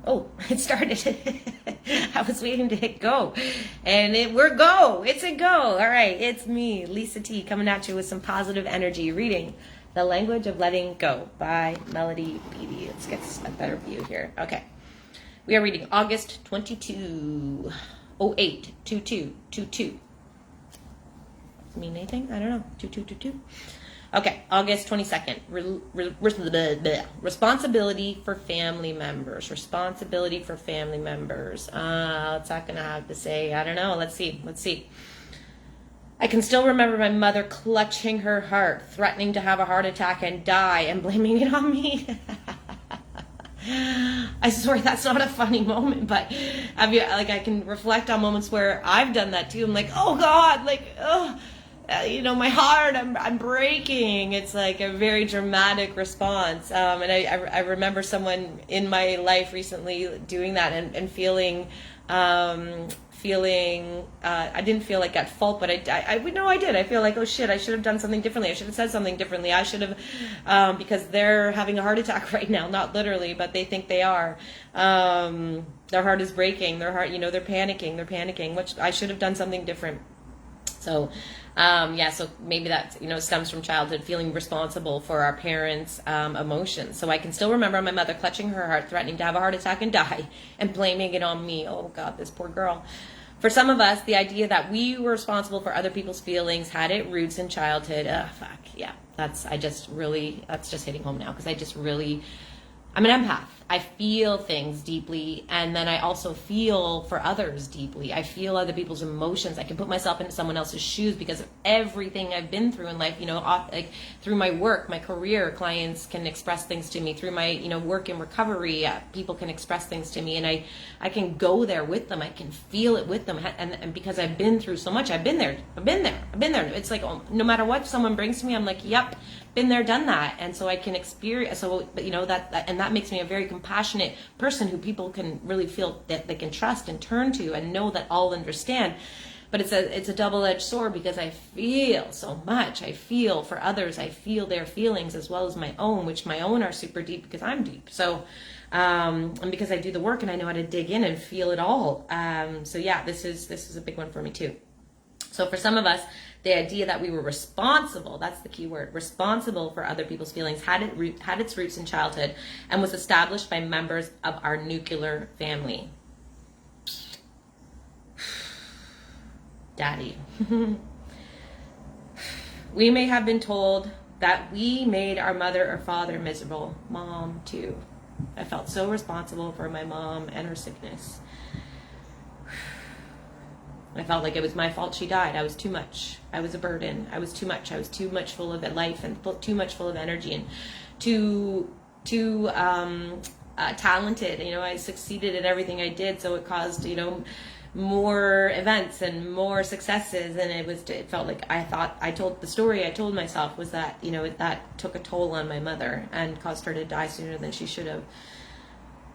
Oh, it started. I was waiting to hit go. And we're go. It's a go. All right. It's me, Lisa T, coming at you with some positive energy, reading The Language of Letting Go by Melody Beattie. Let's get a better view here. Okay. We are reading August 22, 08, 2222. Mean anything? I don't know. 2222. Okay, August 22nd. Responsibility for family members. Responsibility for family members. What's that going to have to say? I don't know. Let's see. I can still remember my mother clutching her heart, threatening to have a heart attack and die, and blaming it on me. I swear that's not a funny moment, but I can reflect on moments where I've done that too. I'm like, oh God, my heart, I'm breaking. It's like a very dramatic response. And I remember someone in my life recently doing that and feeling, I didn't feel like at fault, but I know I did. I feel like, oh shit, I should have done something differently. I should have said something differently. I should have, because they're having a heart attack right now, not literally, but they think they are. Their heart is breaking. Their heart, they're panicking, which I should have done something different. So, so maybe that, stems from childhood, feeling responsible for our parents' emotions. So I can still remember my mother clutching her heart, threatening to have a heart attack and die, and blaming it on me. Oh God, this poor girl. For some of us, the idea that we were responsible for other people's feelings had its roots in childhood. Yeah, that's just hitting home now, because I'm an empath. I feel things deeply, and then I also feel for others deeply. I feel other people's emotions. I can put myself into someone else's shoes because of everything I've been through in life. Like through my work, my career, clients can express things to me. Through my, work and recovery, people can express things to me, and I can go there with them. I can feel it with them, and because I've been through so much, I've been there. It's like, no matter what someone brings to me, I'm like, yep, been there, done that. And so I can experience, that makes me a very compassionate person who people can really feel that they can trust and turn to and know that I'll understand. But it's a double-edged sword, because I feel so much. I feel for others. I feel their feelings as well as my own, which my own are super deep because I'm deep. So, and because I do the work and I know how to dig in and feel it all. This is a big one for me too. So for some of us, the idea that we were responsible, that's the key word, responsible for other people's feelings, had its roots in childhood and was established by members of our nuclear family. Daddy. We may have been told that we made our mother or father miserable. Mom, too. I felt so responsible for my mom and her sickness. I felt like it was my fault she died. I was too much. I was a burden. I was too much. I was too much full of life and too much full of energy and too talented. I succeeded in everything I did, so it caused, more events and more successes. And it felt like the story I told myself was that, that took a toll on my mother and caused her to die sooner than she should have.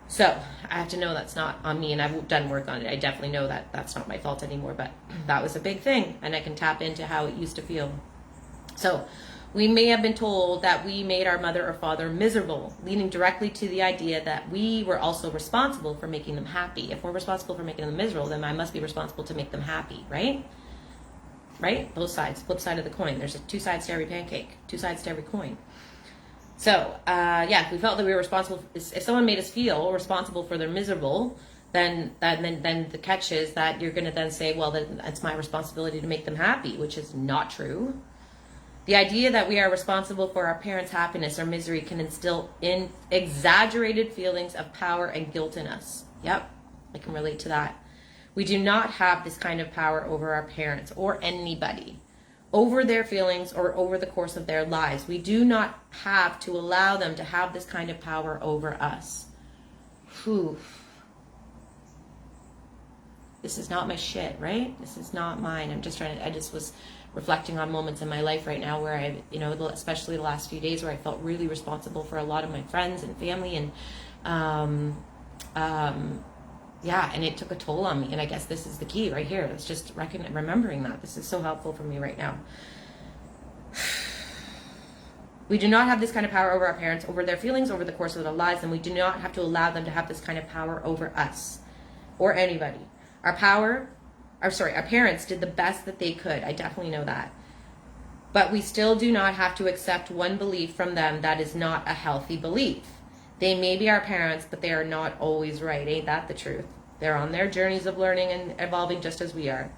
So I have to know that's not on me, and I've done work on it. I definitely know that that's not my fault anymore, but that was a big thing, and I can tap into how it used to feel. So we may have been told that we made our mother or father miserable, leading directly to the idea that we were also responsible for making them happy. If we're responsible for making them miserable, then I must be responsible to make them happy, right? Right? Both sides, flip side of the coin. There's two sides to every pancake, two sides to every coin. So, if we felt that we were responsible, if someone made us feel responsible for their miserable, then the catch is that you're going to then say, well, then it's my responsibility to make them happy, which is not true. The idea that we are responsible for our parents' happiness or misery can instill in exaggerated feelings of power and guilt in us. Yep, I can relate to that. We do not have this kind of power over our parents or anybody, over their feelings or over the course of their lives. We do not have to allow them to have this kind of power over us. Whew. This is not my shit, right? This is not mine. I just was reflecting on moments in my life right now where especially the last few days, where I felt really responsible for a lot of my friends and family, and and it took a toll on me. And I guess this is the key right here. It's just remembering that. This is so helpful for me right now. We do not have this kind of power over our parents, over their feelings, over the course of their lives, and we do not have to allow them to have this kind of power over us or anybody. Our parents did the best that they could. I definitely know that. But we still do not have to accept one belief from them that is not a healthy belief. They may be our parents, but they are not always right. Ain't that the truth? They're on their journeys of learning and evolving just as we are.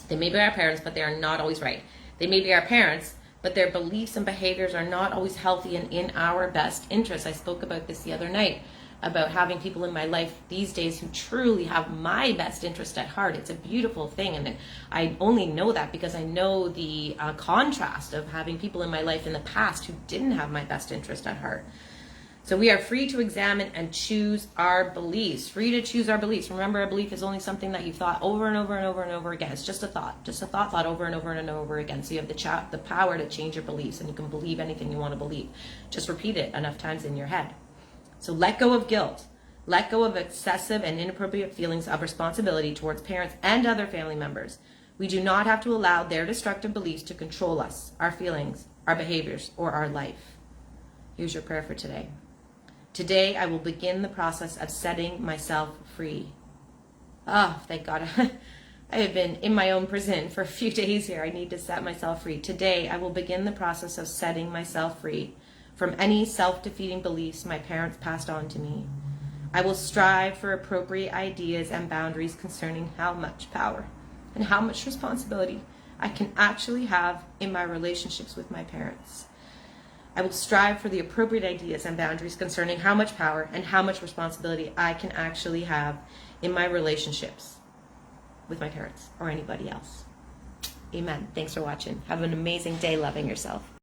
They may be our parents, but they are not always right. They may be our parents, but their beliefs and behaviors are not always healthy and in our best interest. I spoke about this the other night, about having people in my life these days who truly have my best interest at heart. It's a beautiful thing, and I only know that because I know the contrast of having people in my life in the past who didn't have my best interest at heart. So we are free to examine and choose our beliefs. Free to choose our beliefs. Remember, a belief is only something that you've thought over and over and over and over again. It's just a thought over and over and over again. So you have the power to change your beliefs, and you can believe anything you want to believe. Just repeat it enough times in your head. So let go of guilt. Let go of excessive and inappropriate feelings of responsibility towards parents and other family members. We do not have to allow their destructive beliefs to control us, our feelings, our behaviors, or our life. Here's your prayer for today. Today, I will begin the process of setting myself free. Oh, thank God. I have been in my own prison for a few days here. I need to set myself free. Today, I will begin the process of setting myself free from any self-defeating beliefs my parents passed on to me. I will strive for appropriate ideas and boundaries concerning how much power and how much responsibility I can actually have in my relationships with my parents. I will strive for the appropriate ideas and boundaries concerning how much power and how much responsibility I can actually have in my relationships with my parents or anybody else. Amen. Thanks for watching. Have an amazing day loving yourself.